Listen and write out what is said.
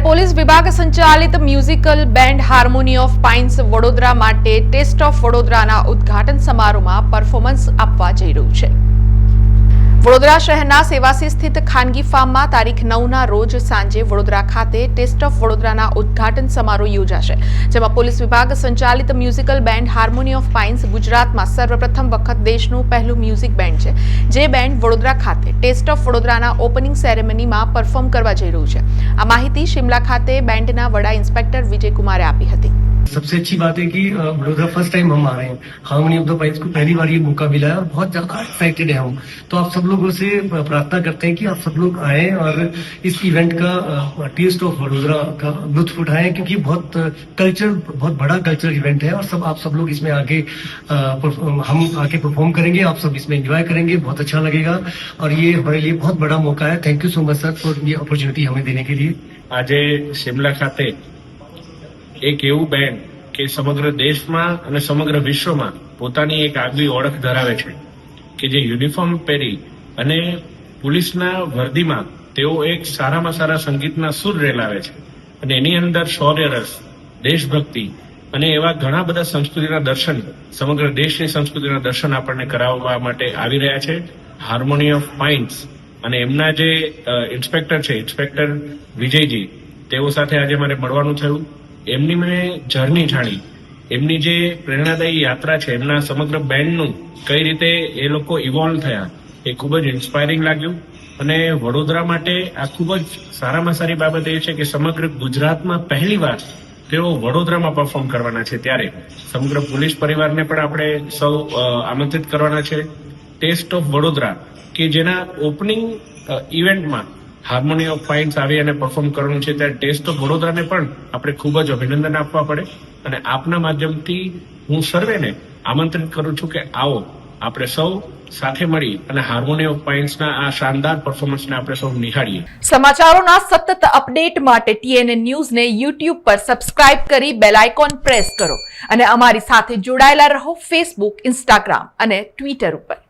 Police વિભાગ સંચાલિત musical band harmony of pines Vadodara માટે ટેસ્ટ ઓફ વડોદરાના ઉદ્ઘાટન સમારોહમાં પરફોર્મન્સ આપવા જઈ રહ્યું છે। વડોદરા શહેરના સેવાસી સ્થિત ખાનગી ફાર્મમાં તારીખ 9ના રોજ સાંજે વડોદરા ખાતે ટેસ્ટ ઓફ વડોદરાના ઉદ્ઘાટન સમારોહ યોજાશે, જેમાં પોલીસ વિભાગ સંચાલિત મ્યુઝિકલ બેન્ડ હાર્મોની ઓફ પાઇન્સ ગુજરાતમાં સર્વપ્રથમ વખત દેશનું પહેલું મ્યુઝિક બેન્ડ છે, જે બેન્ડ વડોદરા ખાતે ટેસ્ટ ઓફ વડોદરાના ઓપનિંગ સેરેમનીમાં પરફોર્મ કરવા જઈ રહ્યું છે। આ માહિતી शिमला खाते બેન્ડના વડા ઇન્સ્પેક્ટર વિજય કુમારે આપી હતી। सबसे अच्छी बात है कि वडोदरा फर्स्ट टाइम हम आ रहे हैं, हार्मोनी ऑफ द पाइन्स को पहली बार ये मौका मिला है और बहुत ज्यादा एक्साइटेड है हम। तो आप सब लोगों से प्रार्थना करते हैं कि आप सब लोग आए और इस इवेंट का टेस्ट ऑफ वडोदरा का लुत्फ उठाएं, क्योंकि बहुत बड़ा कल्चर इवेंट है और आप सब लोग इसमें आगे हम आके परफॉर्म करेंगे, आप सब इसमें एंजॉय करेंगे, बहुत अच्छा लगेगा और ये हमारे लिए बहुत बड़ा मौका है। Thank you so much sir for ये अपॉर्चुनिटी हमें देने के लिए। આજે શિમલા ખાતે એક એવું બેન્ડ કે સમગ્ર દેશમાં અને સમગ્ર વિશ્વમાં પોતાની એક આગવી ઓળખ ધરાવે છે, કે જે યુનિફોર્મ પહેરી અને પોલીસના વર્દીમાં તેઓ એક સારામાં સારા સંગીતના સુર રેલાવે છે અને એની અંદર શૌર્યરસ, દેશભક્તિ અને એવા ઘણા બધા સંસ્કૃતિના દર્શન, સમગ્ર દેશની સંસ્કૃતિના દર્શન આપણને કરાવવા માટે આવી રહ્યા છે। હાર્મોની ઓફ પાઇન્સ અને એમના જે ઇન્સ્પેક્ટર છે, ઇન્સ્પેક્ટર વિજયજી, તેઓ સાથે આજે મારે મળવાનું થયું। એમની મેં જર્ની જાણી, એમની જે પ્રેરણાદાયી યાત્રા છે, એમના સમગ્ર બેન્ડનું કઈ રીતે એ લોકો ઇવોલ્વ થયા, એ ખૂબ જ ઇન્સ્પાયરિંગ લાગ્યું। અને વડોદરા માટે આ ખૂબ જ સારામાં સારી બાબત એ છે કે સમગ્ર ગુજરાતમાં પહેલીવાર તેઓ વડોદરામાં પરફોર્મ કરવાના છે, ત્યારે સમગ્ર પોલીસ પરિવારને પણ આપણે સૌ આમંત્રિત કરવાના છે। ટેસ્ટ ઓફ વડોદરા કે જેના ઓપનિંગ ઇવેન્ટમાં હાર્મોની ઓફ પાઇન્સ આવી અને પરફોર્મ કરવાનું છે, ત્યારે ટેસ્ટ ઓફ વડોદરાને પણ આપણે ખૂબ જ અભિનંદન આપવા પડે અને આપના માધ્યમથી હું સર્વેને આમંત્રિત કરું છું કે આવો આપણે સૌ સાથે મળી અને હાર્મોની ઓફ પાઇન્સના આ શાનદાર પરફોર્મન્સને આપણે સૌ નિહાળીએ। સમાચારોના સતત અપડેટ માટે TNN ન્યૂઝને YouTube પર સબસ્ક્રાઇબ કરી બેલ આઇકોન પ્રેસ કરો અને અમારી સાથે જોડાયેલા રહો Facebook, Instagram અને Twitter ઉપર।